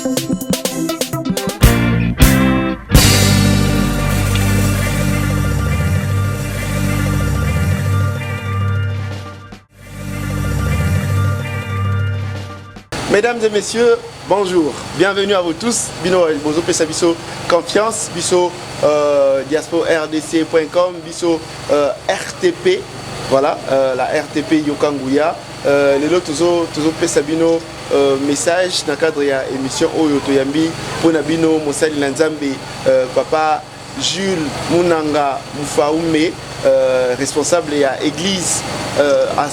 Mesdames et messieurs, bonjour, bienvenue à vous tous. Bino Bozo Pesa Biso Confiance, Biso diaspora-rdc.com, Biso RTP, voilà, la RTP Yokangouya. Les autres toujours Pesa Bino message dans le cadre de l'émission Oyo Toyambi, Ponabino Moussali Lanzambe, Papa Jules Munanga Moufaume, responsable de l'église,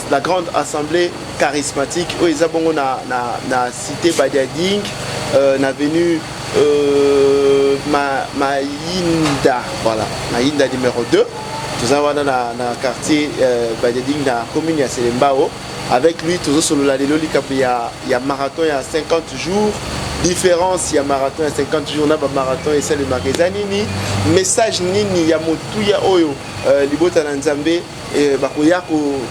la grande assemblée charismatique où ils ont na cité Badiading, na venu Maïnda, voilà, Maïnda numéro 2. Nous avons dans le quartier Badiading, dans la commune de Selembao. Avec lui, toujours sur le il y a marathon, il y a 50 jours. Différence, il y a marathon, il y a 50 jours, on a marathon et c'est le magasin Nini. Message Nini, il y a Motuya Oyo, Libota Nanzambe, et Bakoya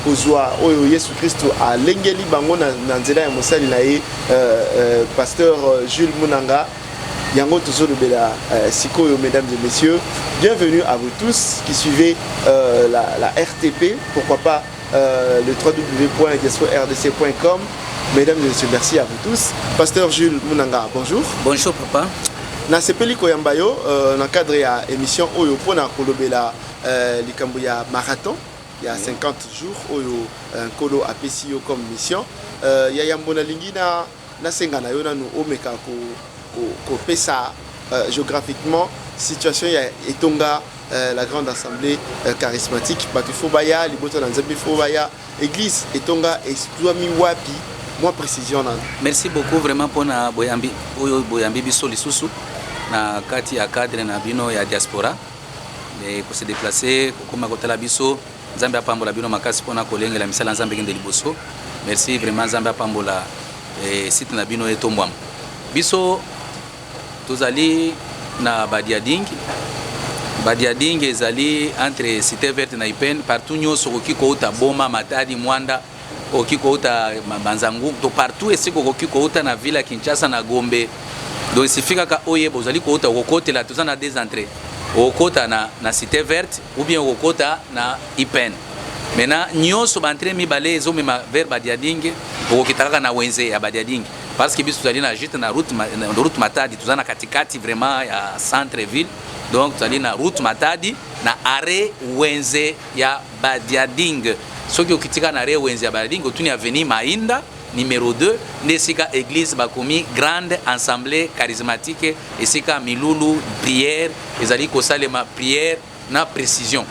Kozwa Oyo Yesu Christo à Lengeli Bango Nanzela et Moussali Nae, pasteur Jules Munanga. Yango toujours le Bela Sikoyo, mesdames et messieurs. Bienvenue à vous tous qui suivez la RTP, pourquoi pas le www.diaspora-rdc.com. Mesdames et messieurs, merci à vous tous. Pasteur Jules Munanga, bonjour. Bonjour papa. Na sepeli koyambayo dans le cadre de l'émission Oyo Pona Kolobela Likambuya Marathon. Il y a 50 jours Oyo Kolo APCO comme mission. Il y a Yambona Lingina na sengana yo na nu omeka ko pesa géographiquement situation ya Etonga la grande assemblée charismatique Batufobaya Liboto Nanzambe Fobaya église Etonga Esplami Wapi. Moi précision là. Merci beaucoup vraiment pour na boyambi biso lisusu na kati ya cadre na bino ya diaspora mais pour se déplacer kokoma kotala biso Nzambe apambola bino makasi pona kolengela misala Nzambe ngende liboso. Merci vraiment Nzambe apambola site na bino etombwam biso tozali na Badiading ezali entre Cité Verte na Ipen partout nyoso kokiko uta boma Matadi Mwanda okiko uta Banzangu to partout esiko kokiko uta na ville Kinshasa na Gombe. Donc sifika ka oye bozali ko uta kokote la tozana des entrées okota na Cité Verte ou bien okota na Ipen. Maintenant nyoso bantre mi balé ezo mema vers Badiading okitaka na wenze ya Badiading parce que biso tozali na juste na route Matadi tozana katikati vraiment ya centre ville. Donc tozali na route Matadi na arrêt wenze ya Badiading. Ce qui est na arrêt wenze ya Badiading otuni avenue Mainda numéro 2 nesika église bakomi grande assemblée charismatique esika milulu prière ezali ko salema prière na précision,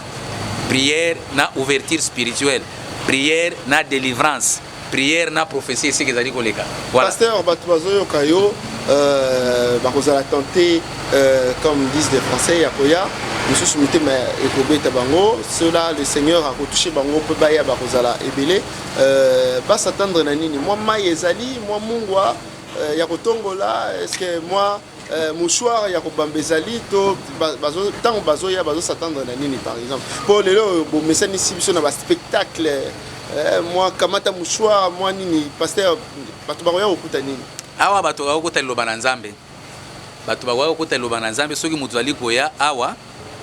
prière na ouverture spirituelle, prière na délivrance, prière na prophétie esika ezali koleka. Voilà. Pasteur Batuazo Yokayo bakozala tenter comme disent les Français yakoya monsieur soumité mais ekobeta bango cela le Seigneur a retouché bango peut baya bakozala ebele ba s'attendre na nini moi mai ezali moi mungwa ya kotongola est-ce que moi mouchoir ya kobambezali to bazo tant bazo ya bazo s'attendre na nini par exemple pour lelo bo messani sibiso na ba spectacle moi kamata mouchoir moi nini pasteur batu bakoya okuta nini awa batu bakokuta liloba na Nzambe batu bakokuta liloba na Nzambe soki mutu ali koya awa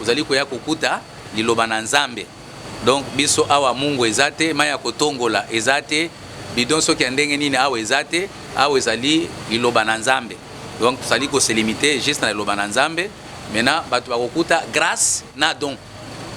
uzali koya kokuta liloba na Nzambe. Donc biso awa mungu ezate maya kotongola ezate bidon soki ndenge nini awa ezate awa ezali liloba na Nzambe. Donc tozali ko se limiter juste na liloba na Nzambe. Maintenant batu bakokuta grâce na don.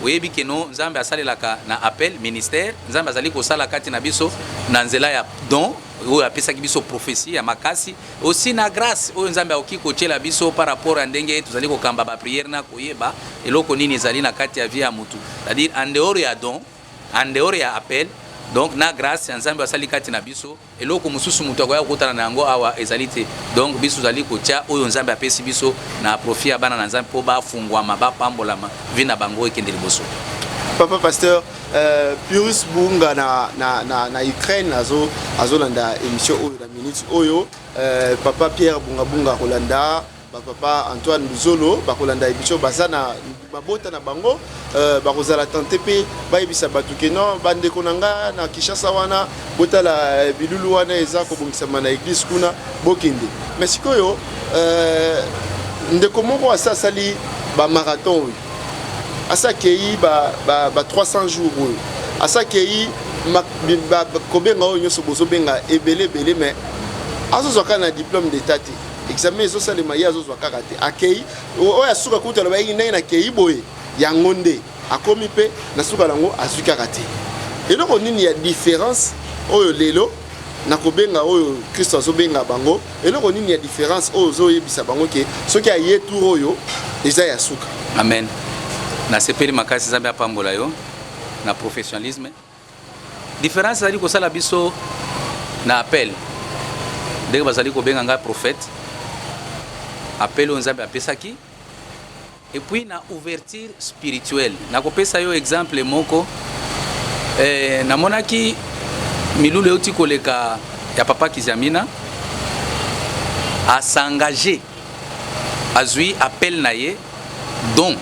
Oyebi keno Nzambe asalelaka na appel ministère Nzambe azali ko sala kati na biso na nzela ya don oyo apesaki biso prophétie ya makasi aussi na grâce oyo Nzambe akoki kotiela biso par rapport à ndenge tozali kokamba ba prière na koyeba eloko nini ezali na kati ya vie ya mutu, c'est-à-dire en dehors ya don, en dehors ya appel. Donc na grâce Nzambe asali kati na biso eloko mususu mutu akoya kokutana na yango awa ezali te. Donc biso zali kotia oyo Nzambe apesi biso na profit ya bana na Nzambe po bafungwama bapambolama vie na bango ekende liboso. Papa pasteur Pyrrhus Bunga na Ukraine azolanda émission oyo na minute oyo papa Pierre Bunga Rolanda papa Antoine Zolo bakolanda ebiso bazana babota na bango bakozala tante pe bayebisa bato ke non bandeko nanga na Kinshasa wana botala bilulu wana eza kobongisama na église kuna bokende mais sikoyo ndeko moko asali ba marathon asakei ba 300 jours asakei kobenga oyo nyonso bozobenga ebele mais azozwaka na diplôme d'état te examen ezosalema ye azozwa kaka te akei oyo asuka kutala bayingi ndenge na kei boye yango nde akomi mpe na suka nango azwi kaka te eloko nini ya différence oyo lelo na kobenga oyo Kristo azobenga bango eloko nini ya différence oyo ozoyebisa bango ke soki aye tour oyo eza ya suka. Amen. Na sepeli makasi Nzambe apambola yo na professionnalisme différence ezali kosala biso na appel ndenge bazali kobenga nga prophète appel oyo Nzambe apesaki et puis na ouverture spirituelle na kopesa yo exemple moko namonaki milulu euti koleka ya papa Kizamina a s'engager azwi appel na ye don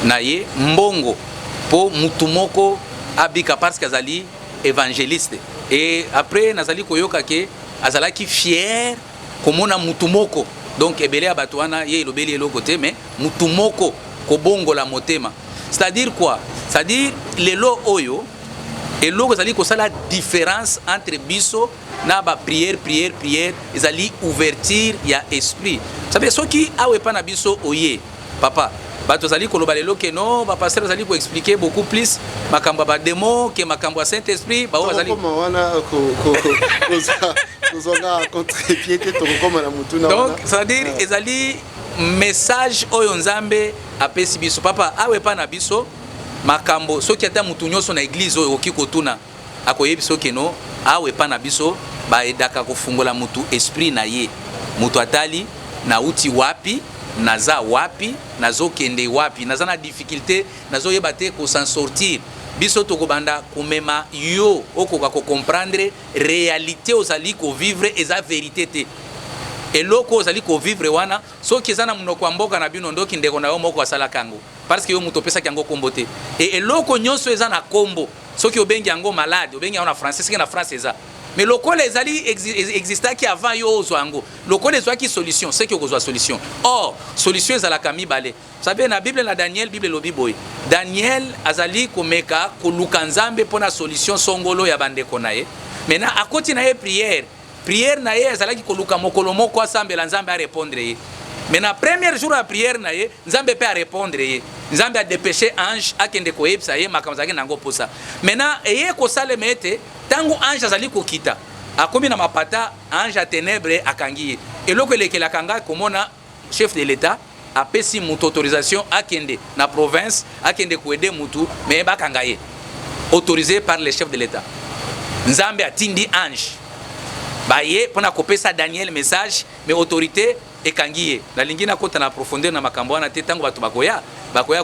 na ye mbongo po mutu moko abika parce que azali évangéliste et après nazali koyoka ke azalaki fier komona mutu moko donc ebele ya bato wana ye elobeli eloko te mais mutu moko kobongola motema c'est-à-dire quoi c'est-à-dire lelo oyo eloko ezali kosala différence entre biso na ba prière ezali ouverture ya esprit sabe soki awepa na biso oye papa bato zali koloba lelo ke no ba pasteur zali ko expliquer beaucoup plus makambo ba démon ke makambo ya Saint-Esprit ba zali koma wana kozonga contre-pied to koma na mutuna wana donc c'est-à-dire ezali message oyo Nzambe apesi biso papa awepa na biso makambo soki ata mutu nyonso na église oyo okikotuna akoyebiso ke no awepa na biso ba edaka kofungola mutu esprit na ye mutu atali na uti wapi naza wapi nazokende wapi naza na difficulté nazoyeba te ko s'en sortir biso tokobanda komema yo okoka ko comprendre réalité ozali ko vivre eza vérité te eloko ozali ko vivre wana soki eza na munoko ya mboka na bino ndoki ndeko na yo moko asala kango parce que yo muto pesa kango kombo te et eloko nyonso eza na kombo soki obengi yango malade obengi yango na français c'est que na France eza mais lokola ezali existaki avant yo ozwango lokola ezwaki solution c'est que okozwa solution or solution ezalaka mibale sabe na Bible na Daniel Bible lobi boy Daniel azali komeka koluka Nzambe pona solution songolo ya bandeko na ye maintenant akoti na ye prière na ye azalaki koluka mokolo moko asambela Nzambe a répondre ye maintenant premier jour ya prière na ye Nzambe pe a répondre ye Nzambe a dépêché ange akende koyebisa ye makambo zaki nango posa maintenant eye kosalema ete tango ange azali kokita akomi na mapata ange a ténèbre akangi ye eloko elekelaka nga komona chef de l'état apesi mutu autorisation akende na province akende koede mutu mais bakanga ye autorisé par le chef de l'état Nzambe atindi ange baye pona kopesa Daniel message mais autorité ekangi ye nalingi nakota na profondeur na makambo wana te tango bato bakoya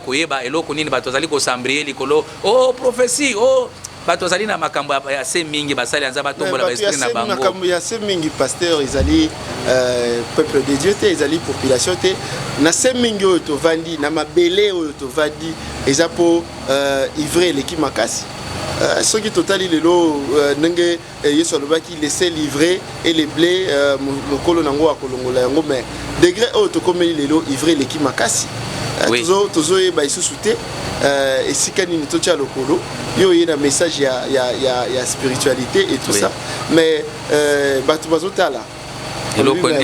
koyeba eloko nini bato azali kosambrier likolo oh prophétie oh bato azali na makambo ya se mingi basali anza batombola ba esprit na bango makambo ya se mingi pasteur ezali peuple de Dieu te ezali population te na se mingi oyo tovandi na mabele oyo tovandi eza po ivrer l'équipe makasi soki totali lelo ndenge Yesu alobaki laisser livrer et les blés mokolo nango akolongola yango mais degré oyo tokomeli lelo ivrer l'équipe makasi tozoyeba lisusu te esika nini totia lokolo yo ye na message ya spiritualité et tout ça mais bato bazotala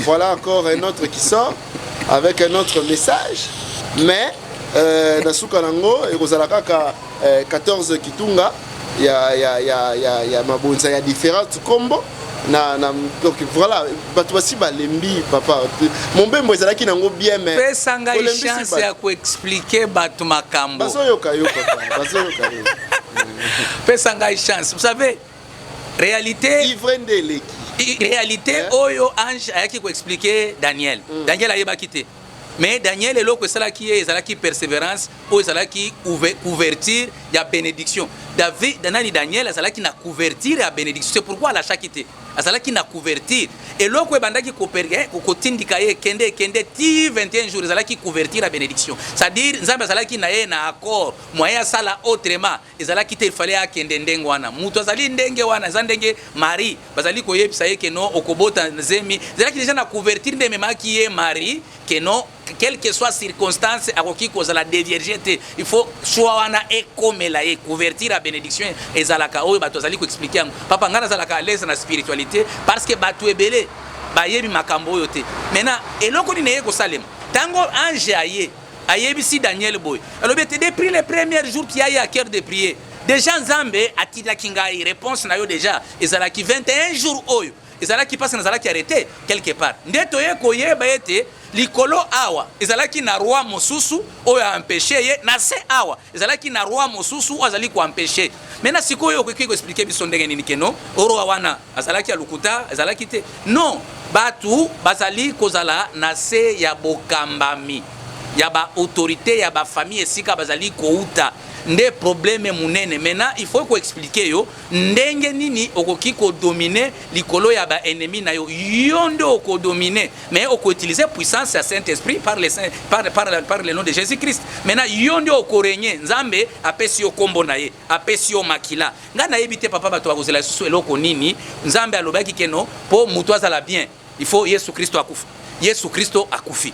voilà encore un autre qui sort avec un autre message mais na suka nango ekozala kaka 14 kitunga ya mabonza ya différentes combo donc voilà bato basi balembi papa mombembo ezalaki nango bien mais pesanga chance ya ko expliquer bato makambo bazoyoka yo papa bazoyoka yo pesanga chance vous savez réalité ivrende leki réalité oyo ange ayaki ko expliquer Daniel Daniel ayebaki te mais Daniel eloko esalaki ye ezalaki persévérance oyo ezalaki couverture ya bénédiction David danani Daniel azalaki na couverture ya bénédiction c'est pourquoi alachaki te azalaki na couverture eloko ebandaki kotindika ye kende ti 21 jours ezalaki couverture ya bénédiction, c'est-à-dire nzambe azalaki na ye na accord moyen asala autrement ezalaki te ifale akende ndenge wana mutu azali ndenge wana eza ndenge Marie bazali koyebisa ye keno okobota nzemi ezalaki deja na couverture nde memaki ye Marie keno quelle que soit circonstance akoki kozala dévierge te il faut choix wana ekomela ye couverture ya bénédiction ezalaka oyo bato azali koexpliquer yango papa ngana azalaka à l'aise na spiritualité parce que bato ebele bayebi makambo oyo te maintenant eloko nini ye kosalema tango ange ayebisi Daniel boy alobi ete depuis les premiers jours qui aye à cœur de prier déjà nzambe atindaki ngai réponse na yo déjà ezalaki 21 jours oyo ezalaki pasi nazalaki arrêté quelque part nde toye koyeba ete likolo awa ezalaki na roi mosusu oyo empêché ye na se awa ezalaki na roi mosusu oyo azali koempêché maintenant sikoyo okoki koexplike biso ndenge nini keno oroa wana azalaki alukuta ezalaki te non batu bazali kozala na se ya bokambami ya ba autorité ya ba famille esika bazali kouta nde problème munene maintenant il faut ko expliquer yo ndenge nini okoki ko dominer likolo ya ba ennemi na yo nde oko dominer mais oko utiliser puissance ya Saint-Esprit par le nom de Jésus-Christ maintenant nde oko régner nzambe apesi yo kombo na ye apesi yo makila nga na yebite papa bato bakozela susu eloko nini nzambe alobaki keno po mutu azala bien il faut Yesu Kristo akufa Yesu Kristo akufi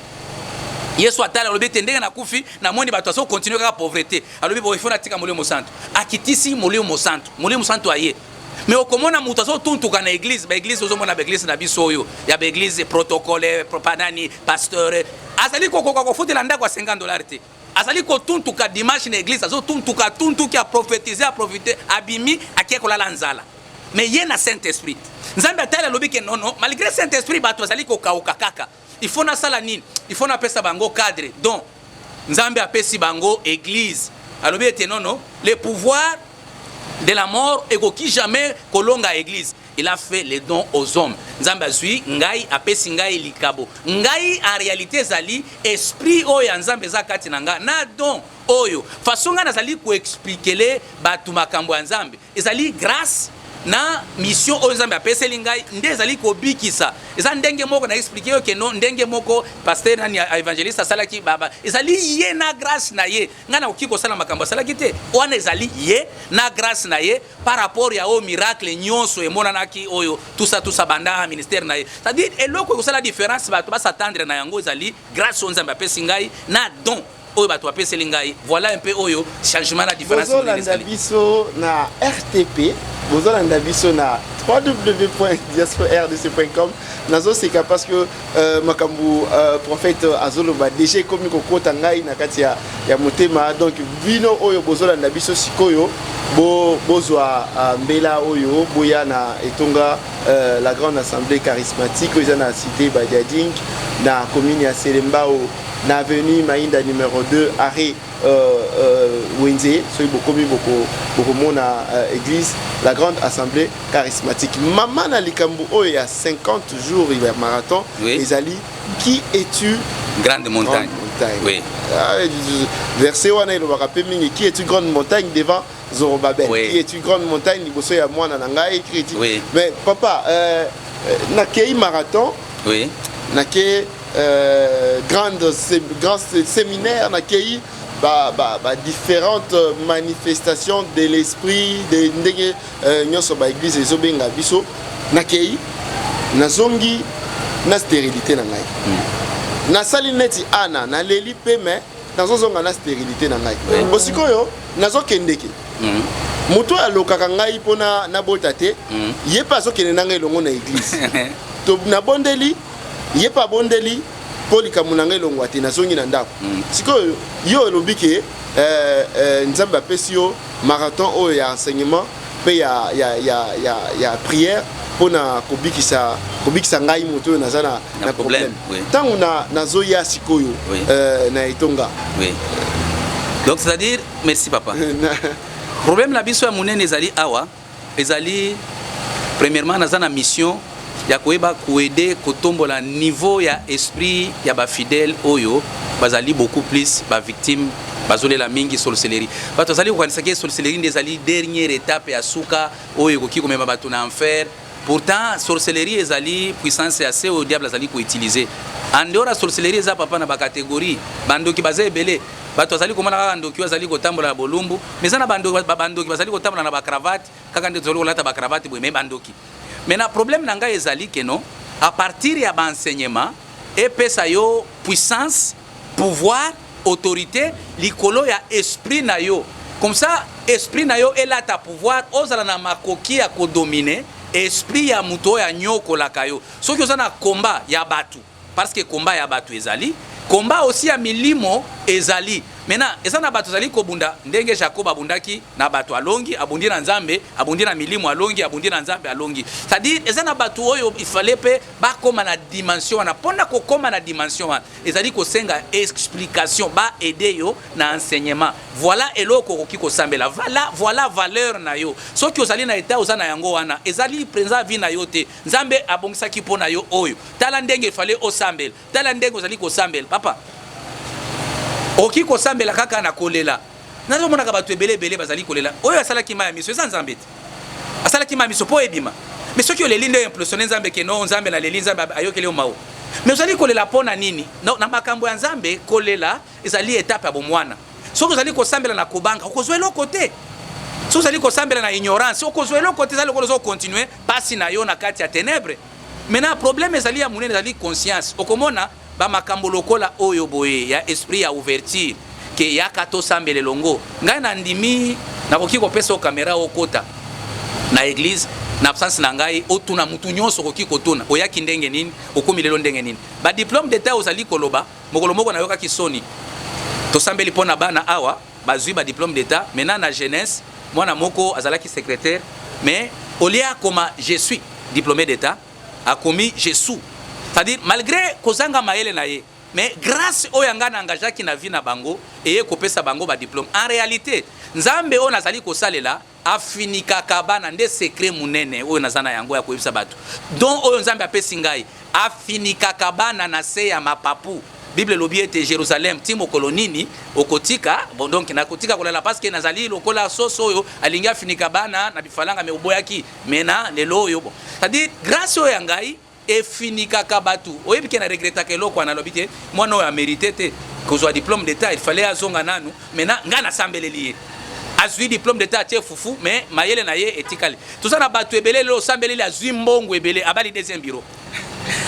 Yesu atala alobi tendenge na kufi na moni bato aso continuer kaka pauvreté alobi bo ifona tika molimo santo akitisi molimo santo aye mais okomona mutu aso tuntuka na église ba église ozomona ba église na biso oyo ya ba église protocole propanani pasteur azali ko futela ndako ya $50 te azali ko tuntuka dimanche na église azo tuntuka a prophétiser a profiter abimi akekola la nzala mais ye na Saint-Esprit nzambe atala alobi ke non malgré Saint-Esprit bato azali ko kauka kaka il faut na sala nini il faut na pesa bango cadre donc nzambe apesi bango église alobi ete non le pouvoir de la mort ekoki jamais kolonga église il a fait les dons aux hommes nzambe azui ngai apesi ngai likabo ngai en réalité zali esprit oyo nzambe za kati na nga na don oyo façon nga nazali ko expliquer batu makambo ya nzambe ezali grâce na mission oyo nzambe apeseli ngai nde ezali kobikisa eza ndenge moko na expliquer yo keno ndenge moko pasteur nani evangeliste asalaki baba ezali ye na grâce na ye nga na koki kosala makambo asalaki te wana ezali ye na grâce na ye par rapport ya o miracle nyonso emonanaki oyo tusa banda ministère na ye c'est-à-dire eloko ekosala différence bato basatendre na yango ezali grâce oyo nzambe apesi ngai na don oyo bato apeseli ngai voilà un peu oyo changement na différence bozolanda biso na RTP bozolanda biso na www.diasporardc.com nazoseka parce que makambu prophète azoloba déjà komi kokota ngai na kati ya motema donc bino oyo bozolanda biso sikoyo bozwa mbela oyo boya na etonga la grande assemblée charismatique oyo eza na cité Badiading na commune ya Selembao na avenue Mainda numéro 2 arrêt Wenze soy bokomi boko mona église la grande assemblée charismatique maman na likambo oyo ya 50 jours il y a marathon ezali qui es-tu grande montagne oui verset wana il va rappeler mingi qui es-tu grande montagne devant Zorobabel qui es-tu grande montagne liboso ya mwana na ngai écrit mais papa na kei marathon oui na kei grand séminaire na kei différentes manifestations de l'esprit de ndenge nyonso ba église ezobenga biso na kei nazongi na stérilité na ngai na sali neti ana na leli pe mais nazozonga na stérilité na ngai bosikoyo nazokendeke moto alokaka ngai mpona nabota te ye mpe azokende na ngai elongo na église to nabondeli ye mpe abondeli mpo likambo na ngai elongwa te nazongi na ndako sikoyo yo elobi ke nzambe apesi yo marathon oyo ya enseignement mpe ya prière mpona kobikisa ngai moto oyo naza na problème ntango nazoya sikoyo na etonga donc c'est-à-dire merci papa problème na biso ya monene ezali awa ezali premièrement naza na mission ya koyeba koede kotombola niveau ya esprit ya ba fidèle oyo bazali beaucoup plus ba victime bazolela mingi sorcellerie bato bazali kokanisa ke sorcellerie ndezali dernière étape ya suka oyo koki komema bato na enfer Pourtant sorcellerie ezali puissance assez au diable azali ko utiliser. En dehors la sorcellerie eza papa na ba catégorie bandoki baza ebele bato azali komona kaka ndoki azali kotambola na bolumbu mais na bandoki bazali kotambola na ba cravate kaka nde zolo lata ba cravate boye mais bandoki. Mais na problème na ngai ezali que non à partir ya ba enseignement epesa yo puissance, pouvoir, autorité likolo ya esprit na yo. Comme ça esprit na yo ela ta pouvoir ozala na makoki ya ko dominer esprit ya muto ya nyoko la kayo. Soki ozana combat ya batu parce que combat ya batu ezali, combat aussi ya milimo ezali. Maintenant ezana batu ezali ko bunda ndenge Jacob abundaki na batu alongi, abundi na Nzambe, abundi na milimo alongi, abundi na Nzambe alongi. C'est-à-dire ezana batu oyo il fallait pe ba koma na dimension na ponda ko koma na dimension ezali ko senga explication ba aider yo na enseignement. Voilà eloko koki ko sambela. Voilà valeur na yo. Soki ozali na eta ozana yango wana ezali prenza vi na yo te. Nzambe abongisaki pona yo oyo. Tala ndenge il fallait osambela. Tala ndenge ozali ko sambela. Papa oki ko sambela kaka na kolela. Nazo mona ka batu ebele bazali kolela. Oyo asala ki maya miso eza Nzambe te. Asala ki maya miso po ebima. Mais soki ole linde impulsionner Nzambe ke no Nzambe na leli Nzambe ayokele o mao. Mais ozali kolela pona nini? Na makambo ya Nzambe kolela ezali étape ya bomwana. Soki ozali ko sambela na kobanga okozwe eloko te. Soki ozali ko sambela na ignorance okozwe eloko te ezali ko continuer pasi na yo na kati ya ténèbres. Maintenant problème ezali ya munene ezali conscience. Okomona ba makambo lokola oyo boye ya esprit ya ouverture ke ya kato sambele longo ngai na ndimi na koki ko pesa o camera okota na église na absence na ngai otuna mutu nyonso koki kotuna oyaki ndenge nini okomi lelo ndenge nini ba diplôme d'état ozali koloba mokolo moko na yoka kisoni to sambeli pona bana awa bazui ba diplôme d'état maintenant na jeunesse mwana moko azalaki secrétaire mais olia koma je suis diplômé d'état a commis je suis. C'est-à-dire malgré kozanga maele na ye mais grâce oyanga na engagaki na vie na bango eye kopesa bango ba diplôme en réalité Nzambe o nazali kosalela afinika kabana nde secret munene oyo nazana yango ya koyebisa bato donc oyo Nzambe apesi ngai afinika kabana na se ya mapapu. Bible lobi ete Jérusalem timo kolonini okotika bon donc na kotika kolela parce que nazali lokola soso oyo alinga afinika bana na bifalanga me oboyaki mena lelo oyo bon. C'est-à-dire grâce oyo ngai efinika kabatu oyebi ke na regretta ke loko na lobite mwana oyo a mérité te kozwa diplôme d'état il fallait azonga nanu maintenant nga na sambeleli azui diplôme d'état tie fufu mais mayele na ye etikali tout ça na batu ebele lo sambeleli azui mbongo ebele abali deuxième bureau.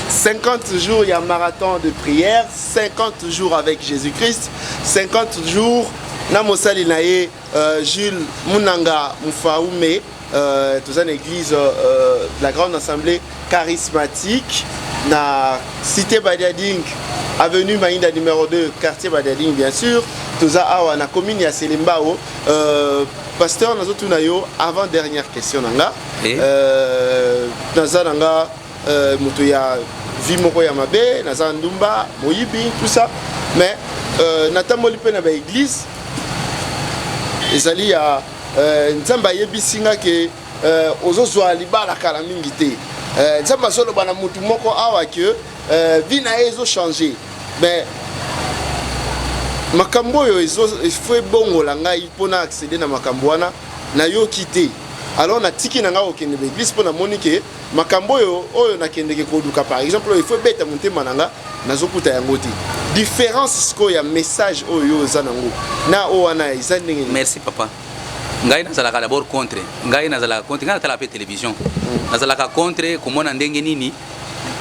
50 jours il y a marathon de prière, 50 jours avec Jésus-Christ, 50 jours na mosali na ye Jules Munanga Mufaume dans une église la grande assemblée charismatique na cité Badiading avenue Maïnda numéro 2 quartier Badiading bien sûr toza awa na commune ya Selembao pasteur nazotu na yo avant dernière question nanga naza nanga moto ya vie moko ya mabe naza ndumba moyibi tout ça mais natamboli pe na ba église ezali ya Nzambe ayebisinga ke ozozwa libala kala mingi te Nzambe azoloba na mutu moko awa ke vie na ezo changer mais makambo oyo efwe bongola ngai mpona accéder na makambo wana na yo kite alors na tiki na nga okende ba église mpona moni ke makambo oyo nakendeke koduka par exemple il faut beta motema nanga nazokuta yango te différence siko ya message oyo za nango na o wana isa ndenge. Merci papa. Ngai nazalaka d'abord contre ngai nazalaka contre ngai natala pe télévision nazalaka contre komona ndenge nini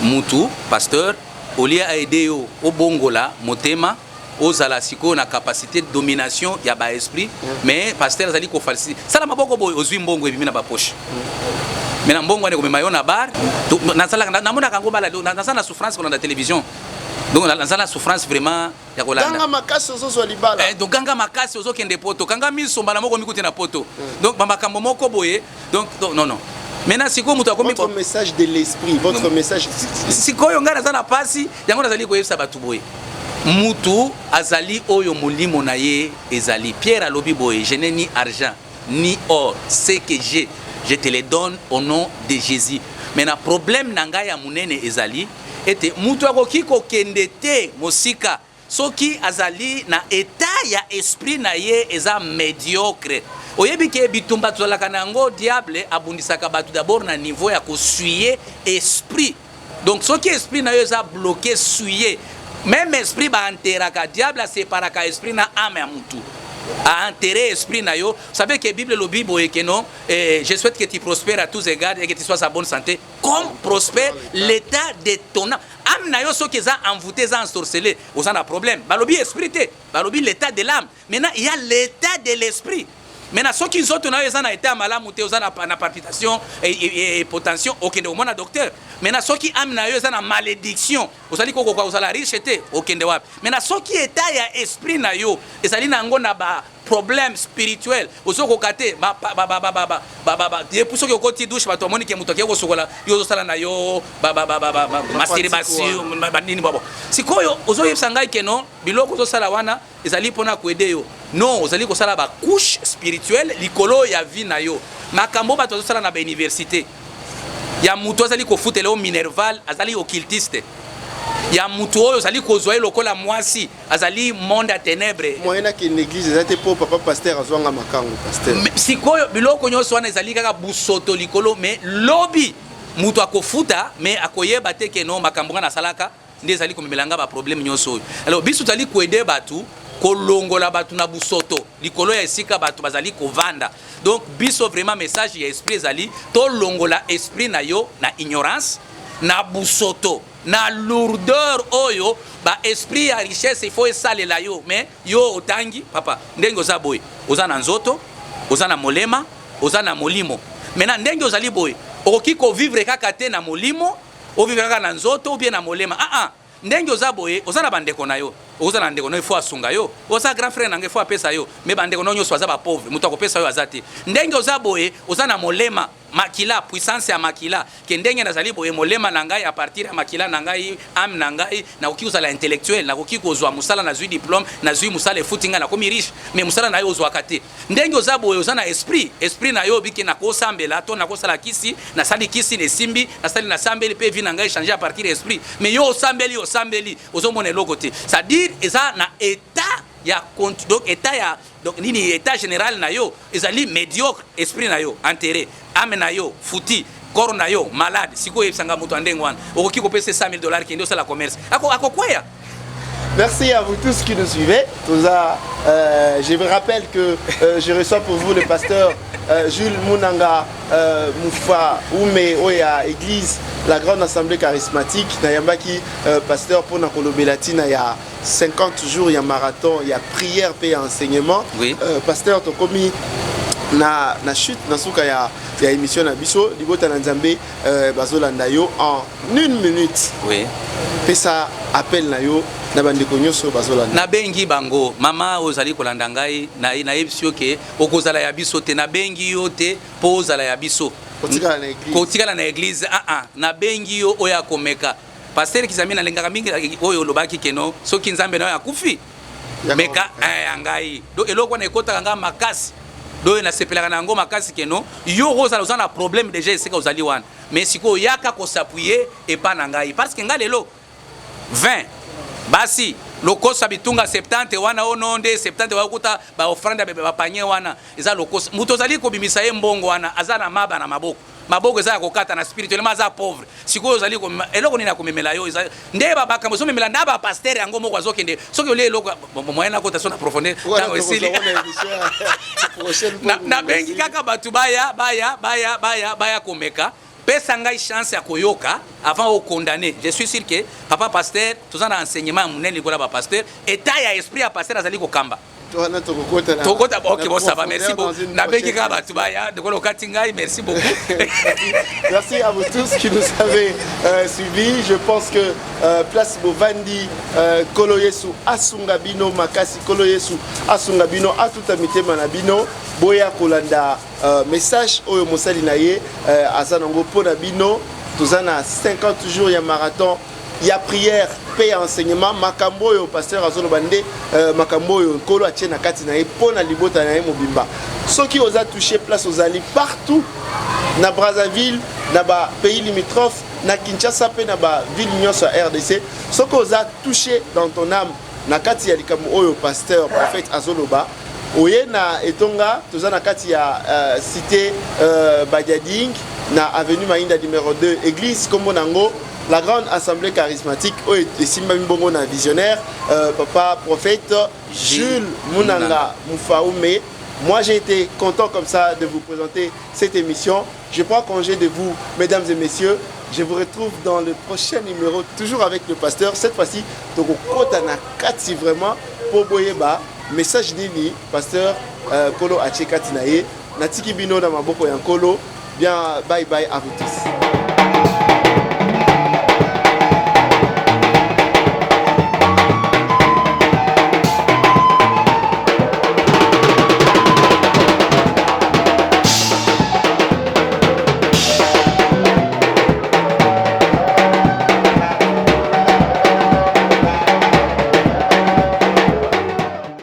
mutu pasteur olia aider yo obongola motema ozala siko na capacité de domination ya ba esprit mais pasteur azali ko falsifier sala maboko boy ozwi mbongo ebimi na ba poche mais na mbongo ane komema yo na bar nazalaka namona kango bala nazana souffrance pour la télévision donc nazala souffrance vraiment ya kolanda ganga makasi ozo libala donc ganga makasi ozo kende poto kanga miso mbala moko mikuti na poto donc makambo moko boye donc non maintenant siko mutu akomi votre message de l'esprit votre message siko yo ngana zana pasi yango nazali koyebisa batu boye mutu azali oyo mulimo na ye ezali Pierre alobi boye je n'ai ni argent ni or ce que j'ai je te les donne au nom de Jésus. Maintenant problème nanga ya munene ezali ete mutu akoki kokende te mosika soki azali na état ya esprit na ye eza médiocre oyebi ke bitumba tozalaka na yango diable abundisaka bato d'abord na niveau ya kosuye esprit. Donc soki esprit na yo eza bloqué suye, même esprit baanteraka, diable aseparaka esprit na ame ya mutu, a enterré esprit na yo. Vous savez que la Bible le Bible est que non, je souhaite que tu prospères à tous égards et que tu sois à bonne santé, comme prospère l'état de ton âme. Âme na yo so que ça envoûté, ça ensorcelé, vous en a problème. Balobi esprit, balobi l'état de l'âme. Maintenant il y a l'état de l'esprit. Maintenant ceux qui sont na yo na état malamu te, vous en a palpitation et potentiel, aucun de mon docteur. Maintenant ceux qui âme na yo na malédiction, vous allez quoi vous allez riche te, aucun de wap. Maintenant ceux qui état ya esprit na yo, et allez na ngo na ba problème spirituel, vous allez kokate et pour ceux qui ont douche ba to moni ke muto ke ko sokola yo sala na yo masturbation nini babo. Sikoyo ozo yebsanga ke non biloko zo sala wana ezali pona kuede yo. Non, ozali ko sala ba couche spirituelle likolo ya vie na yo. Makambo ba to sala na ba université. Ya muto azali ko futele o minerval, azali occultiste. Ya mutu oyo azali kozwa lokola mwasi, azali monde à ténèbres. Moyena ki l'église ezate po papa pasteur azwanga makango pasteur. Sikoyo biloko nyonso wana ezali kaka busoto likolo, mais lobi mutu akofuta mais akoyeba te ke no makambo na salaka nde ezali komemelanga ba problème nyonso oyo. Alors biso tali ko aider batu kolongola batu na busoto likolo ya esika batu bazali kovanda. Donc biso vraiment message ya esprit ezali to longola esprit na yo na ignorance, na busoto, na lourdeur oyo ba esprit ya richesse il faut esalela yo, mais yo otangi papa ndenge oza boye oza na nzoto, oza na molema, oza na molimo. Maintenant ndenge ozali boye okoki ko vivre kaka te na molimo, o vivre kaka na nzoto ou bien na molema. Ndenge oza boye oza na bandeko na yo, oza na ndeko no il faut asunga yo, oza grand frère nanga il faut apesa yo, mais bandeko no nyonso aza ba pauvre, mutu akopesa yo azati. Ndenge oza boye oza na molema, makila, puissance ya makila, ke ndenge nazali boye molema na ngai a partir ya makila na ngai, âme na ngai na koki kozala intellectuel, na koki kozwa musala na zui diplôme, na zui musala efutinga na komi riche, mais musala na yo ozwaka te. Ndenge oza boye oza na esprit, esprit na yo biki na kosambela to na kosala kisi, na sali kisi ne simbi, na sali na sambeli pe vi na ngai changer à partir de esprit, mais yo osambeli ozomona eloko te. C'est-à-dire eza na état ya donc état ya donc nini état général na yo ezali médiocre, esprit na yo enterré, âme na yo futi, corps na yo malade. Siko yebsanga mutu andenge wana okoki kopesa $100,000 kende osala commerce ako kwaya. Merci à vous tous qui nous suivez. Je vous rappelle que je reçois pour vous le pasteur Jules Munanga Moufa Oume Oya Église, la grande assemblée charismatique. Nayambaki pasteur pour Nakolobelati, il y a 50 jours, il y a marathon, il y a prière, paix et enseignement. Oui. Pasteur Tokomi na chute na suka ya émission na biso libota na nzambe bazolanda yo en 1 minute. Oui. Pesa appel na yo na bandeko nyonso bazolanda. Na bengi bango mama ozali kolanda ngai na yebisio ke okozala ya biso te, na bengi yo te po ozala ya biso kotikala na église na bengi yo oya komeka. Pasteur Kizami na lengaka mingi oyo lobaki keno soki nzambe na yo akufi meka ngai do eloko na ekota nga makasi do na sepelaka na ngo makasi keno yo kozala uzana problème déjà esika ozali wana, mais siko yaka ko s'appuyer et pas na ngai parce que ngalelo 20 basi lokosa bitunga 70 wana ononde 70 wakuta ba offrande ba panye wana eza lokosa muto zali ko bimisa ye mbongo wana azana maba na maboko eza kokata na spirituellement za pauvre siko zali ko eloko nina komemela yo eza nde ba bakambo so memela ndaba pasteur yango moko azokende soki ole eloko moyena kota so na profondeur tango esili na bengi kaka batu baya komeka pesa ngai chance ya koyoka avant au condamner. Je suis sûr que papa pasteur tout ça na enseignement munene ko la pasteur état ya esprit ya pasteur azali ko kamba tokota ok bon ça va, merci beaucoup na bengi kaka batu baya de ko lokati ngai, merci beaucoup. Merci à vous tous qui nous avez suivis. Je pense que place Bovandi Kolo Yesu asunga bino makasi Kolo Yesu asunga bino atuta mitema na bino boya kolanda message oyo mosali na ye azanango pona bino tozana 50 jours ya marathon ya prière paix enseignement makambo yo pasteur azolo bande makambo yo kolo atie na kati na ye pona libota na ye mobimba soki oza touché place ozali partout na Brazzaville na ba pays limitrophes na Kinshasa pe na ba ville nyonso ya RDC soki oza touché dans ton âme na kati ya likambo oyo pasteur prophète azoloba oyena etonga toza na kati ya cité Badiading na avenue Mainda numéro 2 église kombo nango la grande assemblée charismatique et simba mbongo na visionnaire papa prophète Jules Munanga Mufaume. Moi j'ai été content comme ça de vous présenter cette émission. Je prends congé de vous mesdames et messieurs. Je vous retrouve dans le prochain numéro toujours avec le pasteur. Cette fois-ci toko kota na kati vraiment pour boyeba message nini pasteur Kolo Achekati naye natiki bino na maboko ya Kolo. Bien bye bye à vous tous.